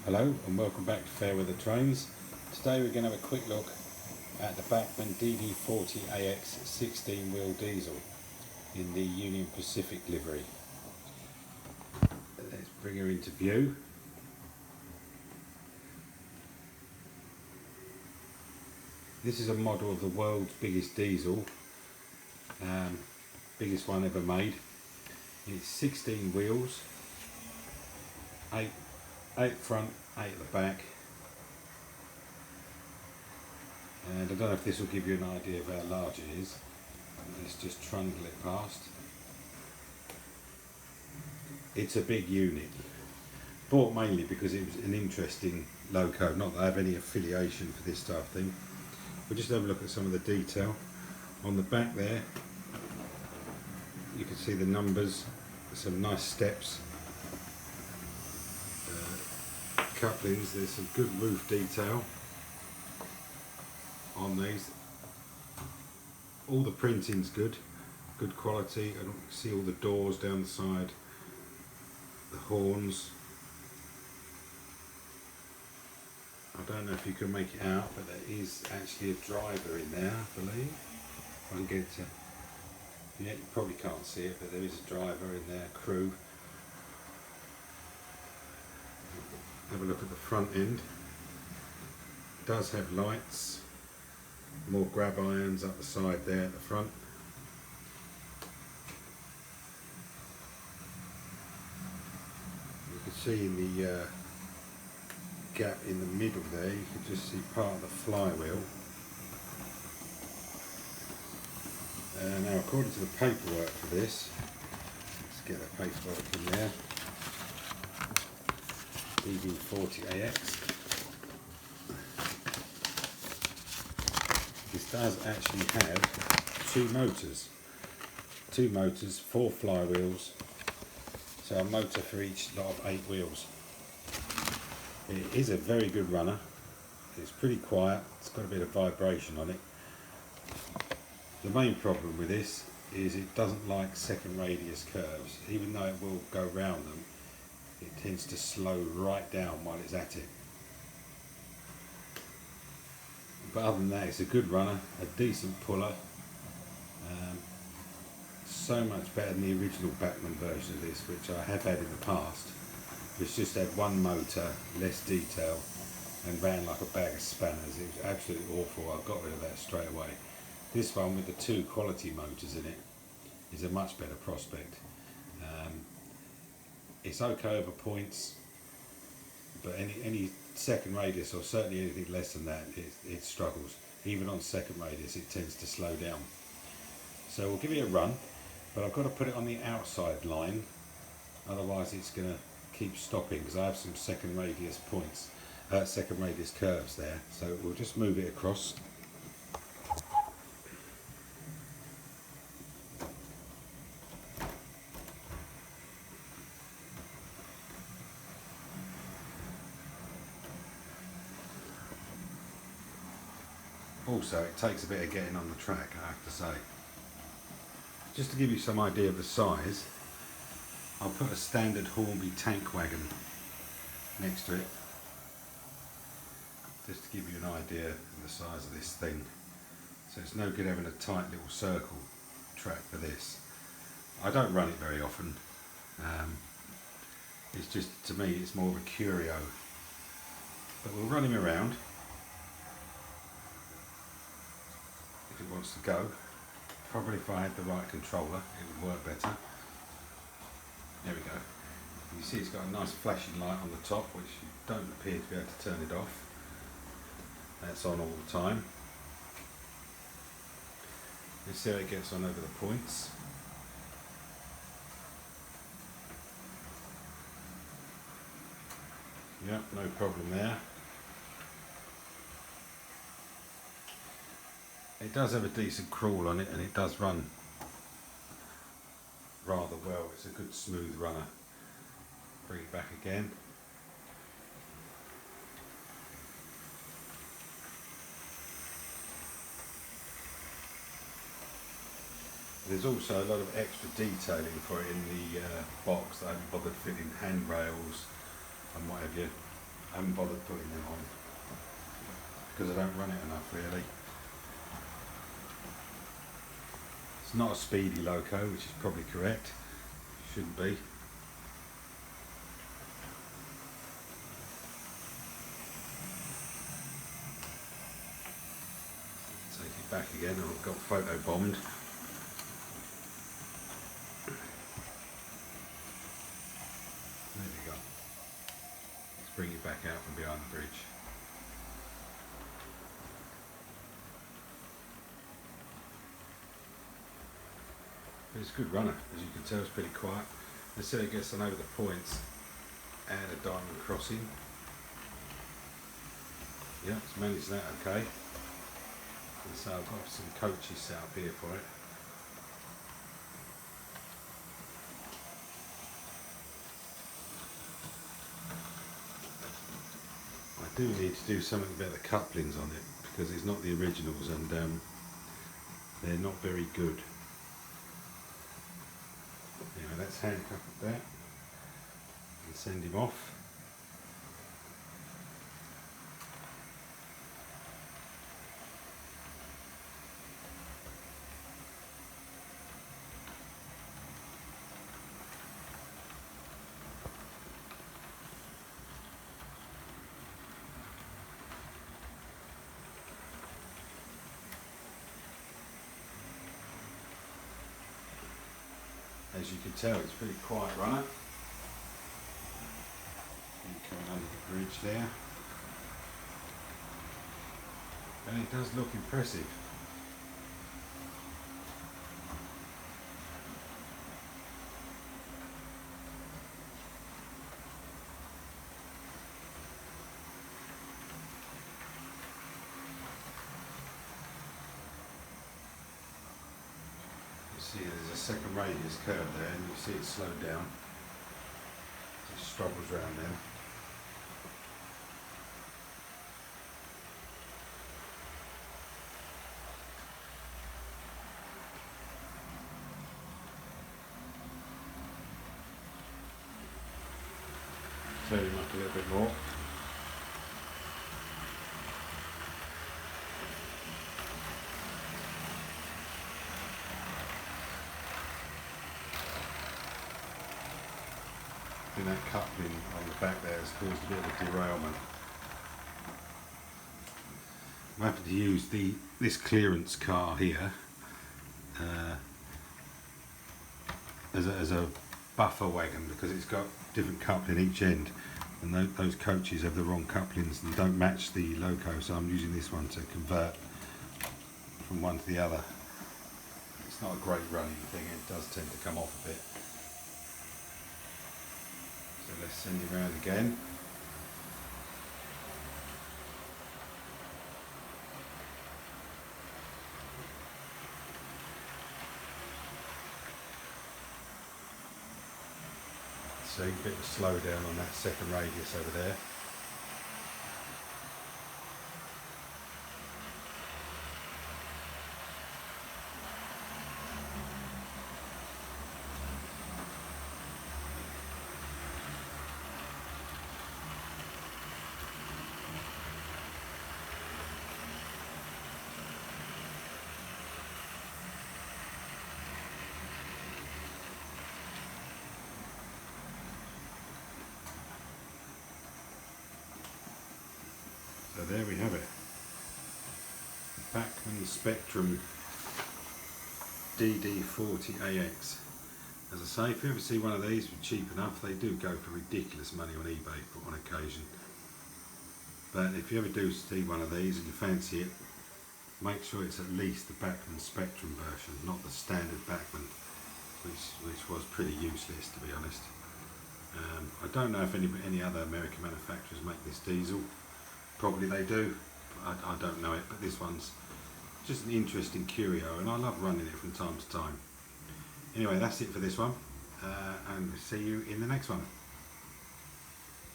Hello and welcome back to Fair Weather Trains. Today we're going to have a quick look at the Bachmann DD40AX 16 wheel diesel in the Union Pacific livery. Let's bring her into view. This is a model of the world's biggest diesel, biggest one ever made. It's 16 wheels, 8 front, 8 at the back, and I don't know if this will give you an idea of how large it is. Let's just trundle it past. It's a big unit, bought mainly because it was an interesting loco, not that I have any affiliation for this type of thing. We'll just have a look at some of the detail. On the back there you can see the numbers, some nice steps, couplings. There's some good roof detail on these. All the printing's good quality, and you can see all the doors down the side, the horns. I don't know if you can make it out, but there is actually a driver in there, I believe. If I can get it to, yeah, you probably can't see it, but there is a driver in there, crew. Have a look at the front end. It does have lights, more grab irons up the side there at the front. You can see in the gap in the middle there, you can just see part of the flywheel. Now according to the paperwork for this, let's get the paperwork in there. DD40AX. This does actually have two motors, 4 flywheels, so a motor for each lot of 8 wheels. It is a very good runner. It's pretty quiet, it's got a bit of vibration on it. The main problem with this is it doesn't like second radius curves. Even though it will go round them, it tends to slow right down while it's at it. But other than that, it's a good runner, a decent puller. So much better than the original Bachmann version of this, which I have had in the past, which just had one motor, less detail, and ran like a bag of spanners. It was absolutely awful. I got rid of that straight away. This one with the 2 quality motors in it is a much better prospect. It's okay over points, but any second radius, or certainly anything less than that, it struggles. Even on second radius it tends to slow down. So we'll give it a run, but I've got to put it on the outside line, otherwise it's going to keep stopping, because I have some second radius points, second radius curves there. So we'll just move it across. Also, it takes a bit of getting on the track, I have to say. Just to give you some idea of the size, I'll put a standard Hornby tank wagon next to it, just to give you an idea of the size of this thing. So it's no good having a tight little circle track for this. I don't run it very often. It's just, to me, it's more of a curio. But we'll run him around. If it wants to go. Probably if I had the right controller it would work better. There we go. You see it's got a nice flashing light on the top, which you don't appear to be able to turn it off. That's on all the time. Let's see how it gets on over the points. Yep, no problem there. It does have a decent crawl on it, and it does run rather well. It's a good smooth runner. Bring it back again. There's also a lot of extra detailing for it in the box that I haven't bothered fitting handrails and what have you. I haven't bothered putting them on because I don't run it enough really. It's not a speedy loco, which is probably correct. Shouldn't be. Take it back again, I've got photo bombed. There we go. Let's bring it back out from behind the bridge. But it's a good runner, as you can tell. It's pretty quiet. Until it gets on over the points and a diamond crossing. Yeah, it's managed that okay. And so I've got some coaches set up here for it. I do need to do something about the couplings on it because it's not the originals and they're not very good. Anyway, let's handcuff it there and send him off. As you can tell, it's a pretty quiet runner. Coming under the bridge there. And it does look impressive. See, there's a second radius curve there, and you see it slowed down. It struggles around there. Turn him up a little bit more. And that coupling on the back there has caused a bit of a derailment. I'm having to use this clearance car here as a buffer wagon because it's got different coupling each end, and those coaches have the wrong couplings and don't match the loco, so I'm using this one to convert from one to the other. It's not a great running thing, it does tend to come off a bit. So let's send it around again. So a bit of a slowdown on that second radius over there. So there we have it. Bachmann Spectrum DD40AX. As I say, if you ever see one of these for cheap enough, they do go for ridiculous money on eBay on occasion. But if you ever do see one of these and you fancy it, make sure it's at least the Bachmann Spectrum version, not the standard Bachmann, which was pretty useless, to be honest. I don't know if any other American manufacturers make this diesel. Probably they do, I don't know it, but this one's just an interesting curio and I love running it from time to time. Anyway, that's it for this one, and see you in the next one.